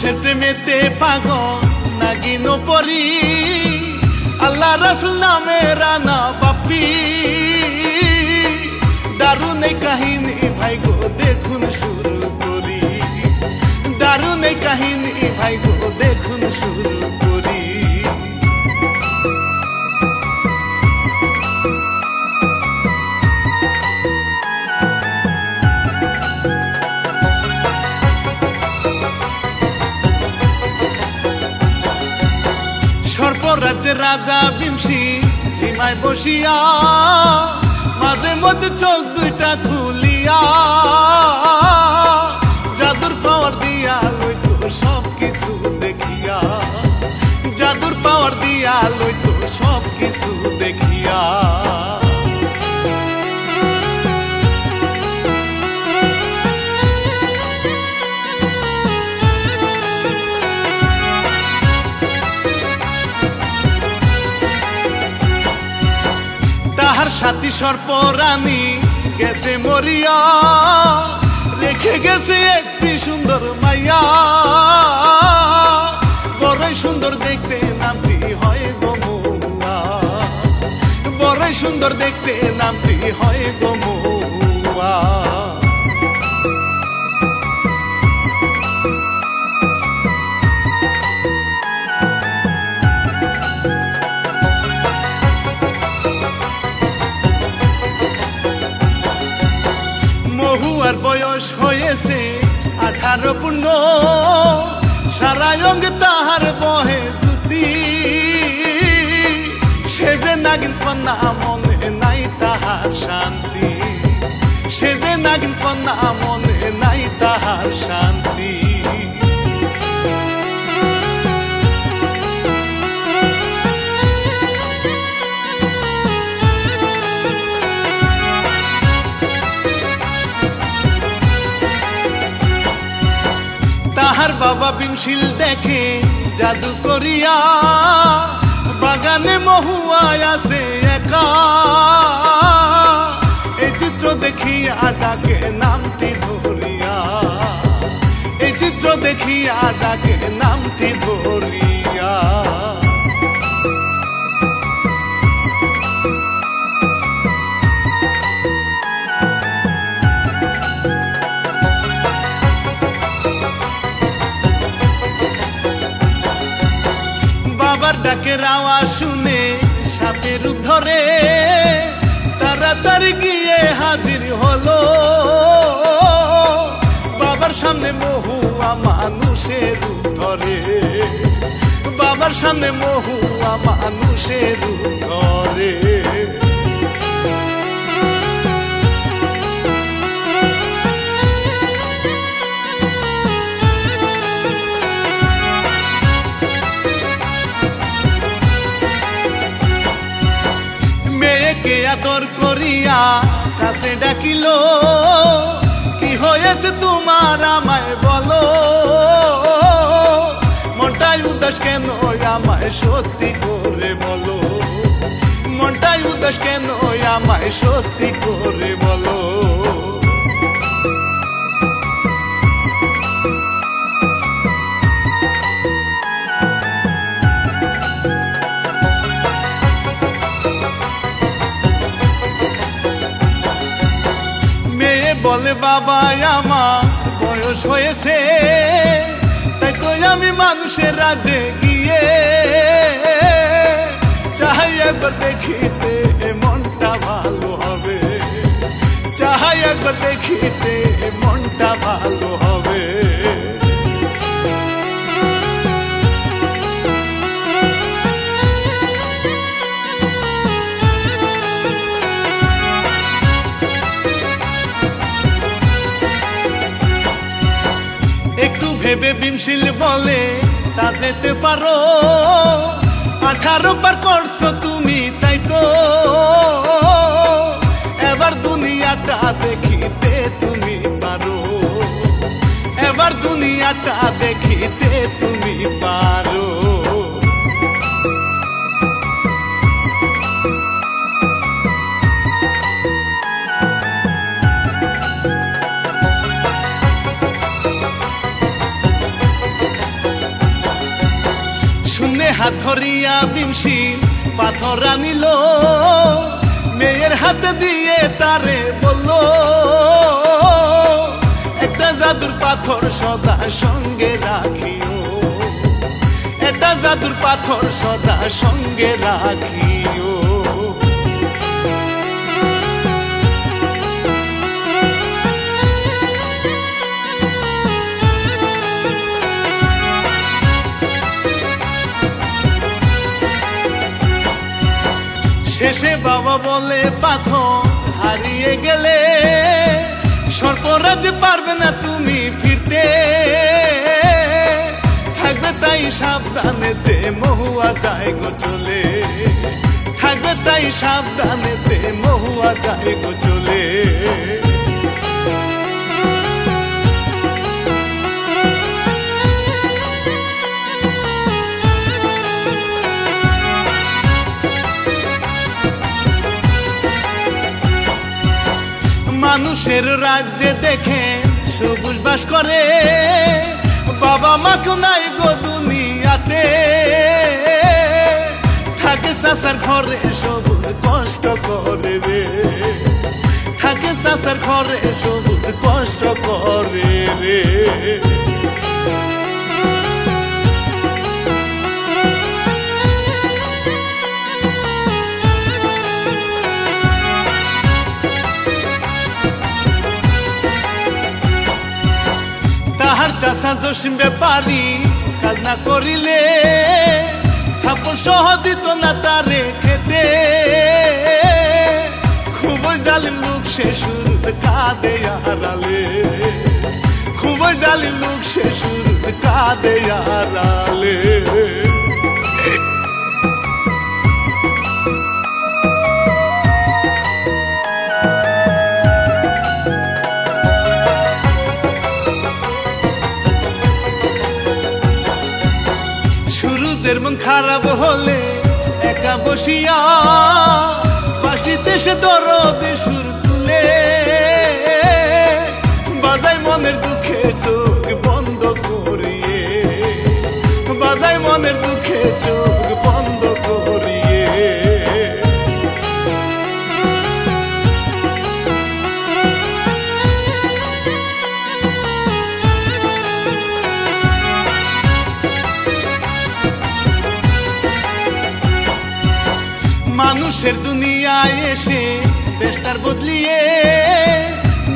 মানুষের প্রেমেতে পাগল নাগিন পরি আল্লাহ রাসূল নামে রানা বাপি দারুণ এই কাহিনী ভাই গো দেখুন শুরু করি দারুণ এই কাহিনী ভাই গো দেখুন শুরু করি সর্পরাজ্যের রাজা বিমসি ঝিমায় বসিয়া মাঝে মধ্যে চোখ দুইটা খুলিয়া জাদুর পাওয়ার দিয়া লইতো সব কিছু দেখিয়া জাদুর পাওয়ার দিয়া লইতো সব কিছু দেখিয়া তাহার সাথী সর্পরানী গেছে মরিয়া রেখে গেছে একটি সুন্দর মাইয়া বড়ই সুন্দর দেখতে নামটি হয় গো মহুয়া বড়ই সুন্দর দেখতে নামটি হয় গো মহুয়া মহুয়ার বয়স হয়েছে 18 পূর্ণ সারা অঙ্গে তাহার বহে জুতি সে যে নাগিন কন্যা মনে নাই তাহার শান্তি সে যে নাগিন কন্যা মনে নাই তাহার শান্তি তাহার বাবা বিমশিল দেখে জাদু করিয়া বাগানে মহুয়ায় আছে একা এই চিত্র দেখিয়া ডাকে নামটি ধরিয়া এই চিত্র দেখিয়া ডাকে নামটি ধরিয়া বাবার ডাকের আওয়াজ শুনে সাপের রূপ ধরে তাড়াতাড়ি গিয়ে হাজির হলো বাবার সামনে মহুয়া মানুষের রূপ ধরে বাবার সামনে মহুয়া মানুষের রূপ ধরে মেয়েকে আদর করিয়া কাছে ডাকিল কি হয়েছে তোমার আমায় বলো মনটাই উদাস কেন আমায় সত্যি করে বলো মনটাই উদাস কেন আমায় সত্যি করে বলো বলে বাবা আমার বয়স হয়েছে তাই তো আমি মানুষের রাজ্যে গিয়ে চাই একবার দেখিতে মনটা ভালো হবে চাই একবার দেখিতে মনটা ভালো হবে একটু ভেবে বিমশিল বলে তা যেতে পারো 18 পার করছো তুমি তাই তো এবার দুনিয়াটা দেখিতে তুমি পারো এবার দুনিয়াটা দেখিতে তুমি পারো ধরিয়া বিমশি পাথর আনিল মেয়ের হাতে দিয়ে তারে বলল একটা জাদুর পাথর সদা সঙ্গে রাখিও একটা জাদুর পাথর সদা সঙ্গে রাখিও শেষে বাবা বলে পাথর হারিয়ে গেলে সর্পরাজ পারবে না তুমি ফিরতে থাকবে তাই সাবধানেতে মহুয়া যায় গো চলে থাকবে তাই সাবধানেতে মহুয়া যায় গো চলে মানুষের রাজ্যে দেখে সবুজ বাস করে বাবা মা কেউ নাই গো দুনিয়াতে থাকে চাচার ঘরে সবুজ কষ্ট করে রে থাকে চাচার ঘরে সবুজ কষ্ট করে রে তাহার চাষা জসিম ব্যাপারী কাজ না করিলে থাপড় সহ দিত না তারে খেতে খুবই জালিম লোক সে সুরত কাঁদে আড়ালে খুবই জালিম লোক সে সুরত কাঁদে আড়ালে মন খারাপ হলে একা বসিয়া বাঁশিতে সে দরদ সুর তুলে বাজায় মনের দুঃখে চোখ বন্ধ করিয়ে বাজায় মনের দুঃখে চোখ বন্ধ করিয়ে মানুষের দুনিয়ায় এসে বেস্তার বদলিয়ে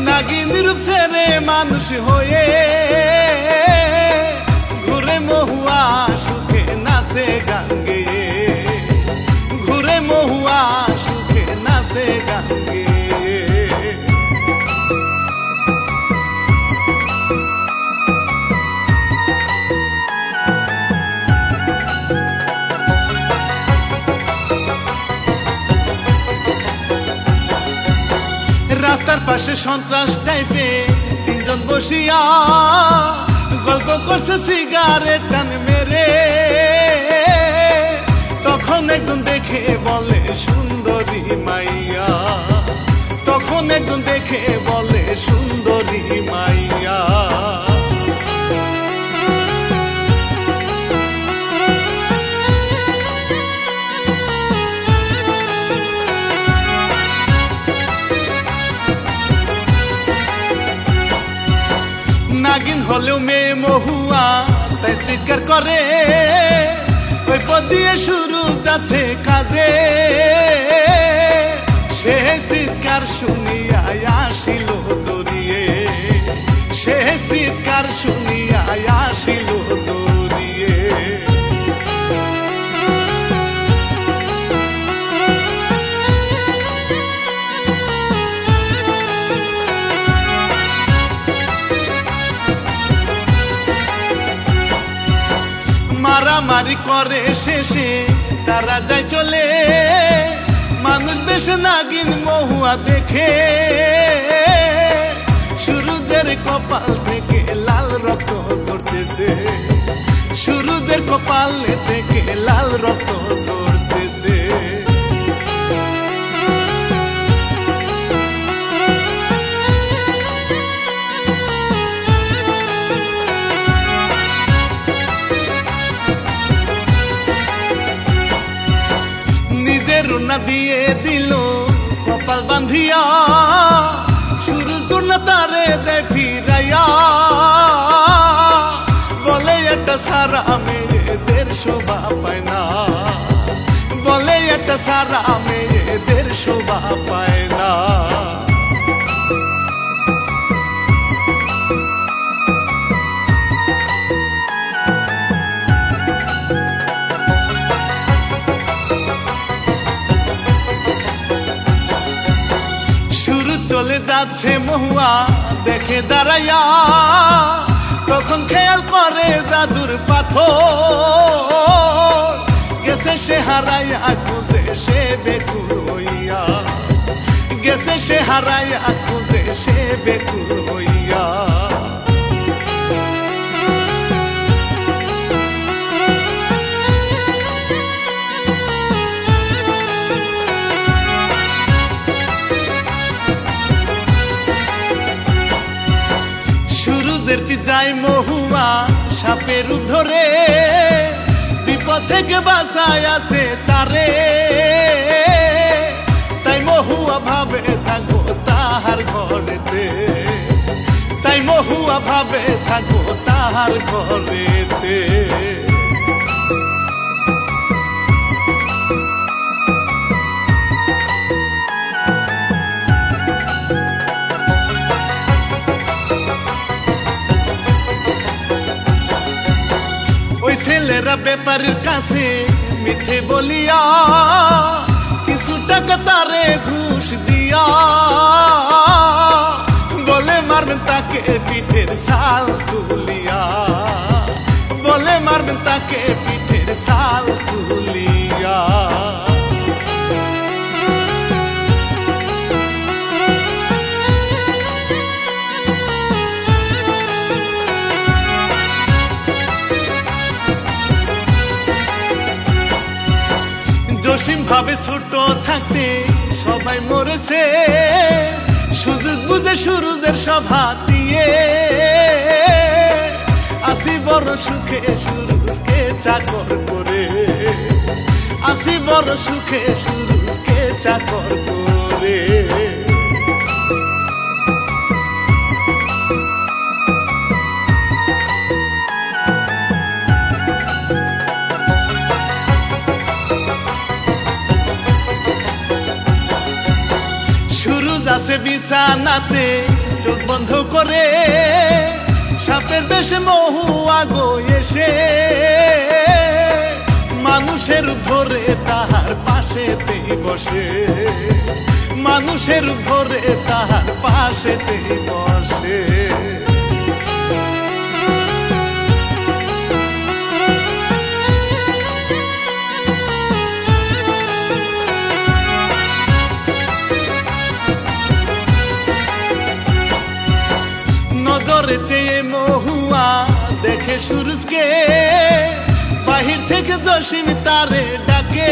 নাগিন রূপ ছেড়ে মানুষ হয়ে ঘুরে মহুয়া সুখে নাচে গান গেয়ে ঘুরে মহুয়া সুখে নাচে গান গেয়ে রাস্তার পাশে সন্ত্রাস টাইপে তিনজন বসিয়া গল্প করছে সিগারেট টান মেরে তখন একজন দেখে বলে সুন্দরী মাইয়া তখন একজন দেখে বলে সুন্দরী মাইয়া নাগিন হলেও মেয়ে মহুয়া তাই চিৎকার করে ওই পথ দিয়ে শুরু যাচ্ছে কাজে সে চিৎকার শুনিয়া আসিল দৌড়িয়ে সে চিৎকার শুনিয়া আসিল দৌড়িয়ে মারামারি করে শেষে তারা যায় চলে মানুষ বেশে নাগিন মহুয়া দেখে সূর্যের কপাল থেকে লাল রক্ত ঝরতেছে সূর্যের কপাল থেকে লাল রক্ত ঝরতেছে দিল কপাল বান্ধিয়া সূর্য তারে দে ফিরাইয়া বলে এটা সারা মেয়েদের শোভা পায় না বলে এটা সারা মেয়েদের শোভা পায় না চলে যাচ্ছে মহুয়া দেখে দাঁড়াইয়া তখন খেয়াল করে জাদুর পাথর গেছে সে হারাইয়া খুঁজে সে বেকুল হইয়া গেছে সে হারাইয়া খুঁজে সে বেকুল হইয়া যায় মহুয়া সাপের রূপ ধরে বিপদ থেকে বাঁচায় আছে তারে তাই মহুয়া ভাবে থাকবো তাহার ঘরেতে তাই মহুয়া ভাবে থাকবো তাহার ঘরেতে ছেলেরা ব্যাপারীর কাছে মিথ্যে বলিয়া কিছু টাকা তারে ঘুষ দিয়া বলে মারবেন তাকে পিঠের ছাল তুলিয়া বলে মারবেন তাকে পিঠের ছাল তুলিয়া জসিম ভাবে ছোট থাকতে সবাই মরেছে সুযোগ বুঝে সুরুজের সভা দিয়ে আসি বড় সুখে সুরুজকে চাকর করে আসি বড় সুখে সুরুজকে চাকর করে আছে বিছানাতে চোখ বন্ধ করে সাপের বেশে মহুয়া গো এসে মানুষের ধরে তাহার পাশেতেই বসে মানুষের ধরে তাহার পাশেতেই বসে চেয়ে মহুয়া দেখে সুরজকে বাহির থেকে জসিম তারে ডাকে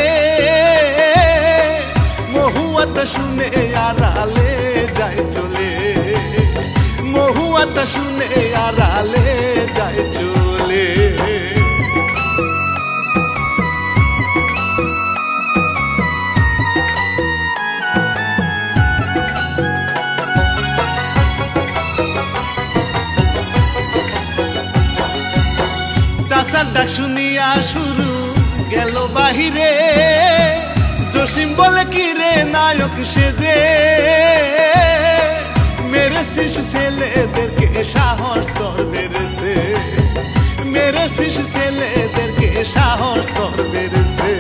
মহুয়া তা শুনে আড়ালে যায় চলে মহুয়া তা শুনে আড়ালে যায় চলে চাচার ডাক শুনিয়া শুরু গেল বাহিরে জসিম বলে কি রে নায়ক সেজে মেরেছিস ছেলেদেরকে সাহস তোর বেড়েছে মেরেছিস ছেলেদেরকে সাহস তোর বেড়েছে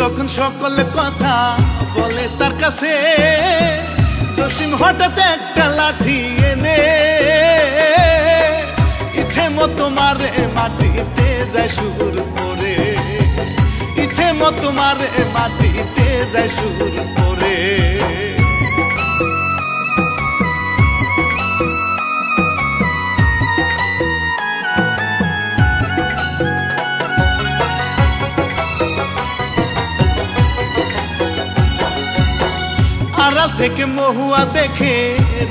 তখন সকল কথা বলে তার কাছে জসিম হঠাৎ একটা লাঠি এনে ইচ্ছে মতো মারে মাটিতে যায় সুরজ পরে ইচ্ছে মতো মারে মাটিতে যায় সুরজ পরে আড়াল থেকে মহুয়া দেখে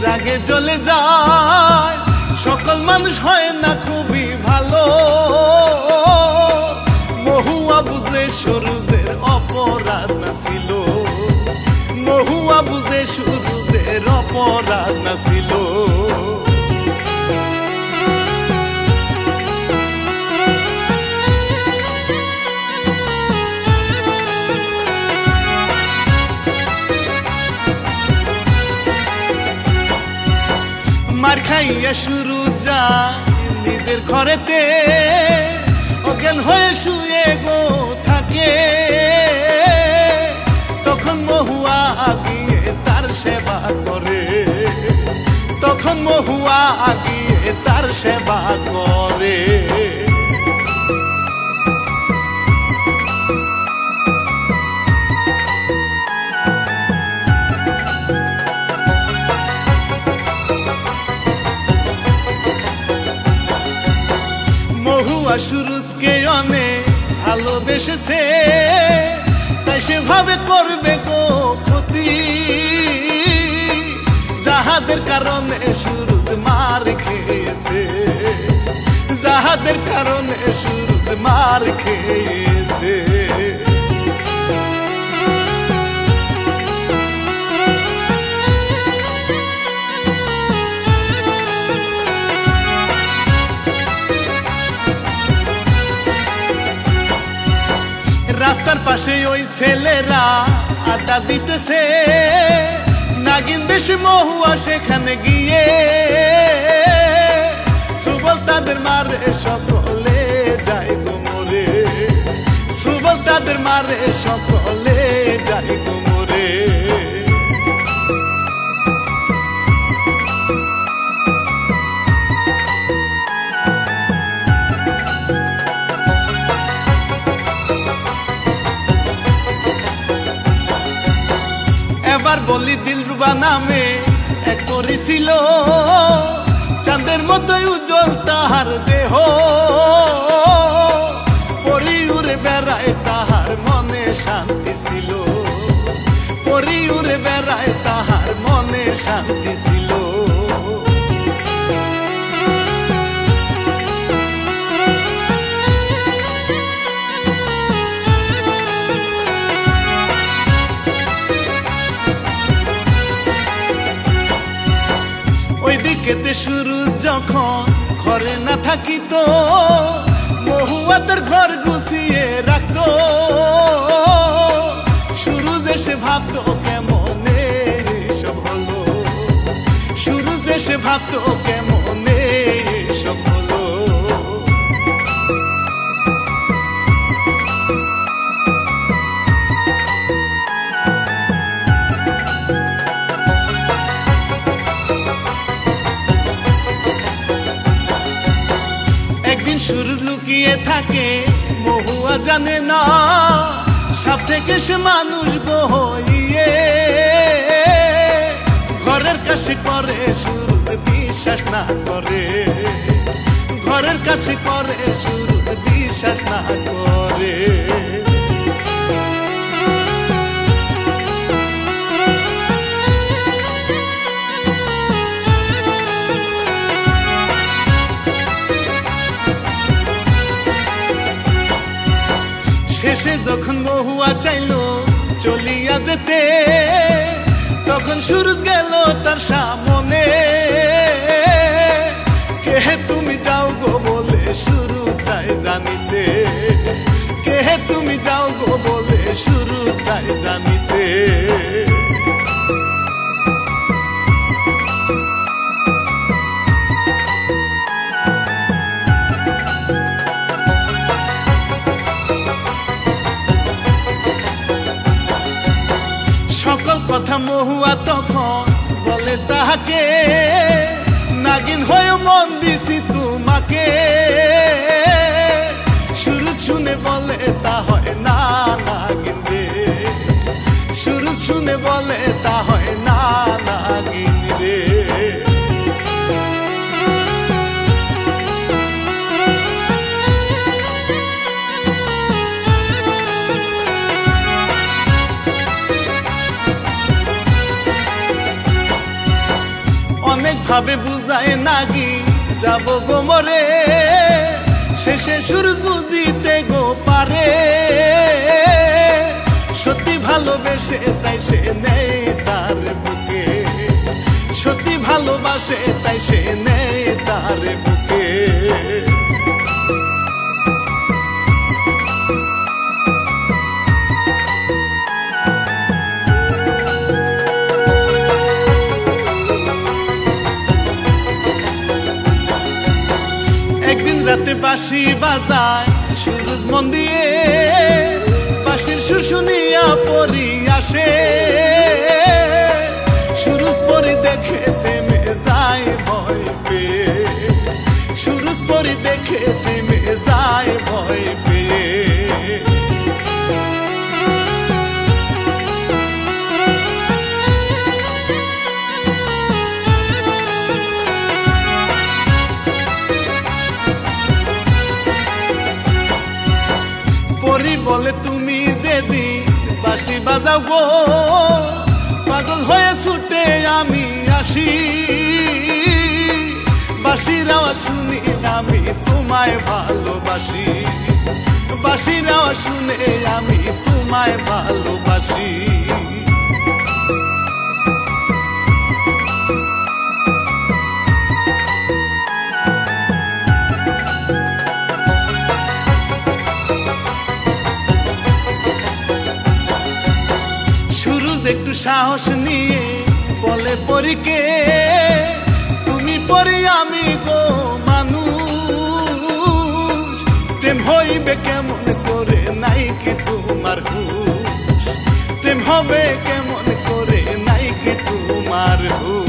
রাগে জ্বলে যায়, সকল মানুষ হয় না খুবই ভালো। মহুয়া বুঝে সুরুজের অপরাধ না ছিল, মহুয়া বুঝে সুরুজের অপরাধ না ছিল। মার খাইয়া শুরু যা নিজের ঘরেতে, অজ্ঞান হয়ে শুয়ে গো থাকে। তখন মহুয়া গিয়ে তার সেবা করে, তখন মহুয়া গিয়ে তার সেবা করে। মহুয়া সুরুজকে অনেক ভালোবেসেছে, তাই সেভাবে করবে গো ক্ষতি। যাহাদের কারণে সুরুজ মার খেয়েছে, যাহাদের কারণে সুরুজ মার খেয়েছে। রাস্তার পাশে ওই ছেলেরা আড্ডা দিতেছে, নাগিন বেশি মহুয়া সেখানে গিয়ে। সুবল তাদের মারে সকলে যায় গো মরে, সুবল তাদের মারে সকলে যায় গো মরে। এবার বলি দিলরুবা নামে এক পরী ছিল, চাঁদের মতোই উজ্জ্বল তাহার দেহ। পরী উড়ে বেড়ায় তাহার মনে শান্তি ছিল, পরী উড়ে বেড়ায় তাহার মনে শান্তি ছিল। ওইদিকেতে শুরু যখন ঘরে না থাকিত, মহুয়া তার ঘর গুছিয়ে রাখতো। সুরুজ এসে ভাবতো কেমনে সব হলো, সুরুজ এসে ভাবতো কেমনে সব হলো। একদিন সুরুজ লুকিয়ে থাকে মহুয়া জানে না, সাপ থেকে সে মানুষ গো হইয়ে। ঘরের কাছে করে সুরুজ বিশ্বাস না করে, ঘরের কাছে করে সুরুজ বিশ্বাস না করে। শেষে যখন মহুয়া চাইলো চলিয়া যেতে, তখন সুরুজ গেল তার সামনে। কে তুমি যাও গো বলে শুরু চাই জানিতে, কে তুমি যাও গো বলে শুরু চাই জানিতে। সকল কথা মহুয়া তখন বলে তাহাকে, নাগিন হয়ে মন দিছি তোমাকে। সুরুজ শুনে বলে তা হয় না নাগিন রে, সুরুজ শুনে বলে তা হয় না নাগিন রে। ভাবে বুঝায় নাগি যাব গো মরে, শেষে সূরজ বুঝিতে গো পারে। সত্যি ভালোবেসে তাই সে নেই তার বুকে, সত্যি ভালোবাসে তাই সে নেই তার বুকে। একদিন রাতে বাঁশি বাজায় সূরজ মন দিয়ে, বাঁশির সুর শুনিয়া পরি আসে। সূরজ পরি দেখে থেমে যায় ভয় পেয়ে, সূরজ পরি দেখে থেমে যায় ভয় পেয়ে। পরি বলে তুমি যেদিন বাঁশি বাজাও গো, পাগল হয়ে ছুটে আমি আসি। বাঁশির আওয়াজ শুনি আমি তোমায় ভালোবাসি, বাঁশির আওয়াজ শুনে আমি তোমায় ভালোবাসি। সূরজ একটু সাহস নিয়ে বলে পরীকে, তুমি পরি আমি গো মানুষ, প্রেম হইবে কেমন করে নাই কি তোমার হুঁশ, প্রেম হবে কেমন করে নাই কি তোমার হুঁশ।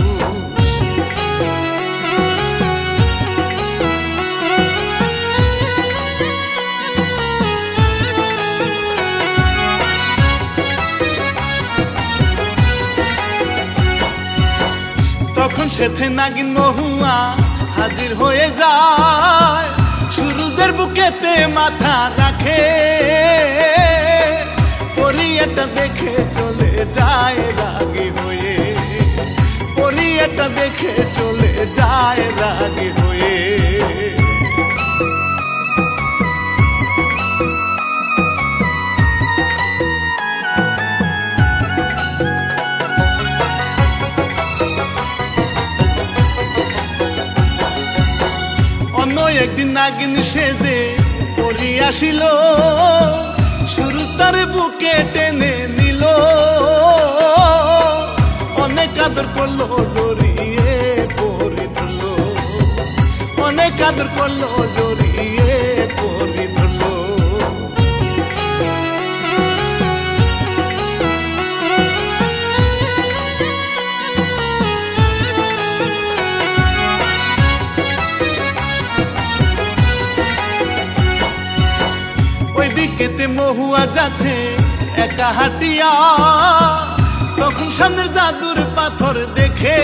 তখন সেথে নাগিন মহুয়া হাজির হয়ে যায়, সূরজের বুকেতে মাথা রাখে। পরি এটা দেখে চলে যায় রাগী হয়ে, পরি এটা দেখে চলে যায় রাগী হয়ে। একদিন নাগিন সেজে পরি আসিল, সূরজ তার বুকে টেনে নিল। অনেক আদর করলো জড়িয়ে পরি ধরলো, অনেক আদর করলো জড়িয়ে পরি ধরলো। ওইদিকেতে মহুয়া যাচ্ছে একা হাঁটিয়া, তখন সামনের জাদুর পাথর দেখে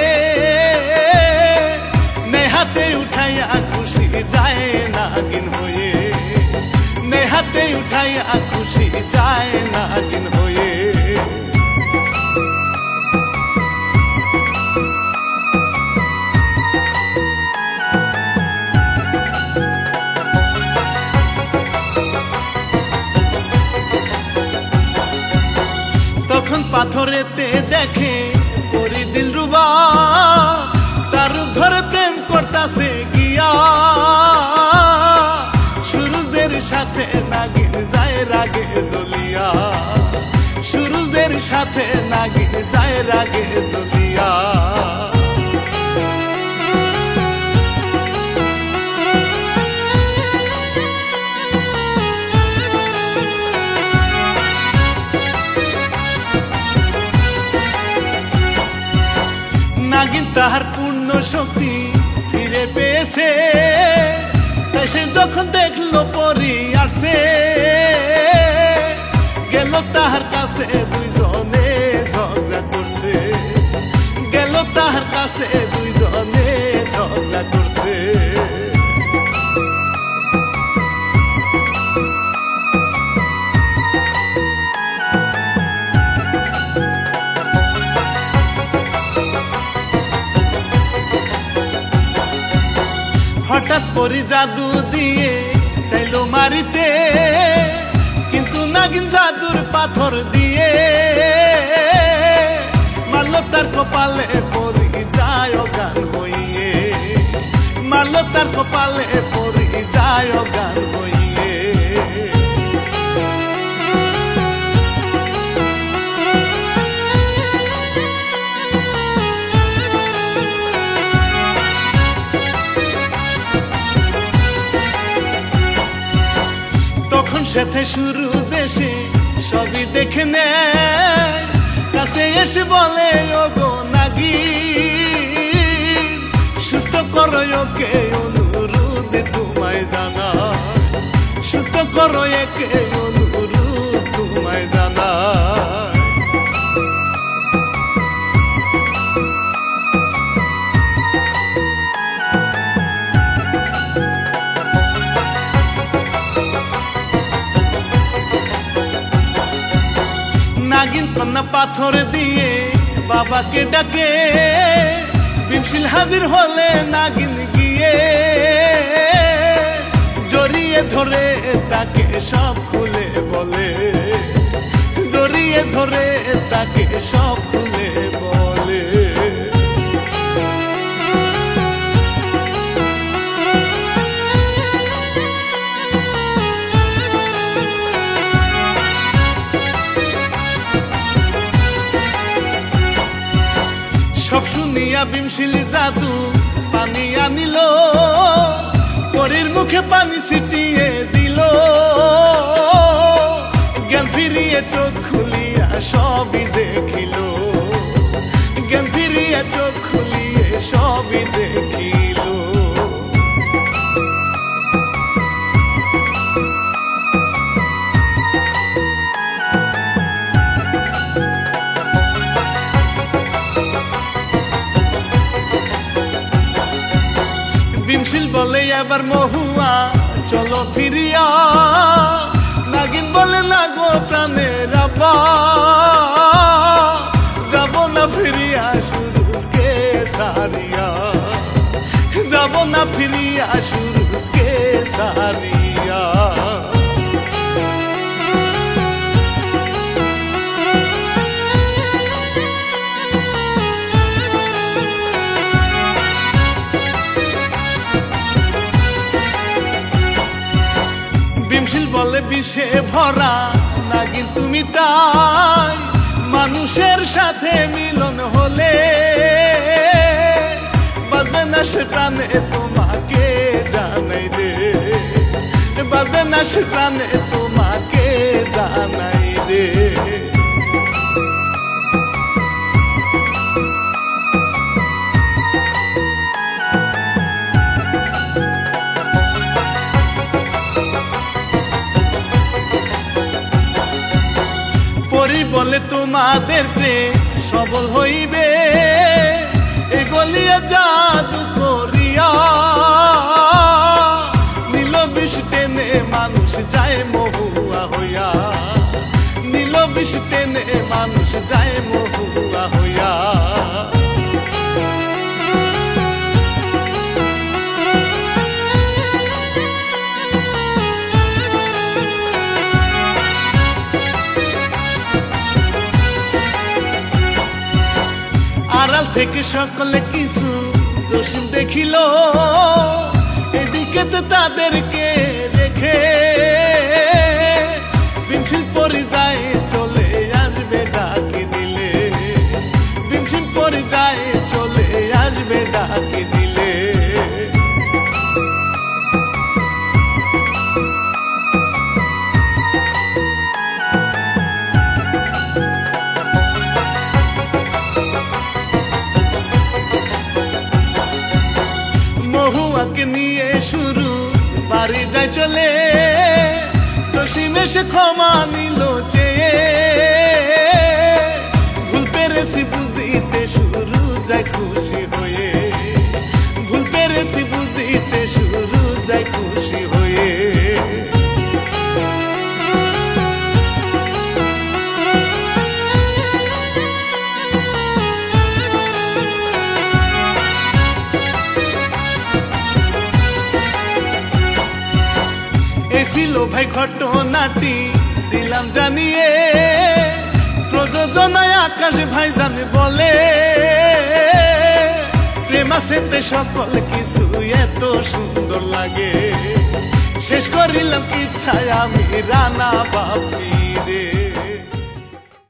নেহাতে উঠাইয়া খুশি যায় নাগিন হয়ে, নেহাতে উঠাইয়া খুশি যায় নাগিন হয়ে। তখন পাথরেতে দেখে পরি দিলরুবা, তার রূপ ধরে প্রেম করতাছে গিয়া। সূরজের সাথে নাগিন যায় রাগে জ্বলিয়া, সূরজের সাথে নাগিন যায় রাগে জ্বলিয়া। নাগিন তাহার পূর্ণ শক্তি ফিরে পেয়েছে, তাই সে যখন দেখলো পরি আসছে, গেল তাহার কাছে দুইজনে ঝগড়া করছে, গেল তাহার কাছে দুইজনে ঝগড়া করছে। হঠাৎ পরি জাদু দিয়ে চাইলো মারিতে, কিন্তু নাগিন জাদুর পাথর দিয়ে মারলো তার কপালে পরি যায় অজ্ঞান হইয়ে, মারলো তার কপালে পরি যায় অজ্ঞান হইয়ে। তখন সাথে শুরু এসে সবই দেখে নেয়, কাছে এসে বলে ওগো নাগিন সুস্থ করো ওকে অনুরোধ তোমায় জানা, সুস্থ করো একে অনুরোধ তোমায় জানা। নাগিন কন্যা পাথর দিয়ে বাবাকে ডাকে, ভীমশিল হাজির হলে নাগিন গিয়ে জড়িয়ে ধরে তাকে সব খুলে বলে, জড়িয়ে ধরে তাকে সব খুলে বলে। সব শুনিয়া ভীমশিল জাদু পানি আনিল, পরীর মুখে পানি ছিটিয়ে দিল, জ্ঞান ফিরিয়ে চোখ খুলিয়া সবই দেখিল, জ্ঞান ফিরিয়া চোখ খুলিয়ে সবই দেখিল। ভীমশিল বলে এবার মহুয়া চলো ফিরিয়া, নাগিন বলে না গো প্রাণের আব্বা, যাব না ফিরিয়া সুরুজকে সারিয়া, যাব না ফিরিয়া সুরুজকে সারিয়া। ভীমশিল বলে বিষে ভরা নাগিন তুমি তাই, মানুষের সাথে মিলন হলে বাঁচবে না সে প্রাণে তোমাকে জানাই রে, বাঁচবে না সে প্রাণে তোমাকে জানাই রে। পরি বলে তোমাদের প্রেম সবল হইবে, এ গলিয়া জাদু করিয়া নীল বিষ টেনে মানুষ যায় মহুয়া হইয়া, নীল বিষ টেনে মানুষ যায় মহুয়া হইয়া। আড়াল থেকে সকলে কিছু জসিম দেখিল, এদিকে তো তাদেরকে রেখে ভীমশিল পরি যায় চলে আসবে ডাকি দিলে, ভীমশিল পরি যায় চলে আসবে ডাকি দিলে। মহুয়াকে নিয়ে শুরু বাড়ি যায় চলে, জসিম এসে ক্ষমা নিল চেয়ে, ভুল পেরেছি বুঝিতে শুরু যায় খুশি হয়ে, ভুল পেরেছি বুঝিতে শুরু যায় খুশি হয়ে। ভাই ঘটনাটি দিলাম জানিয়ে, প্রযোজনায় আকাশ ভাই জানে বলে, প্রেম আছে সকল কিছু এত সুন্দর লাগে। শেষ করিলাম ইচ্ছায় আমি রানা বাপি।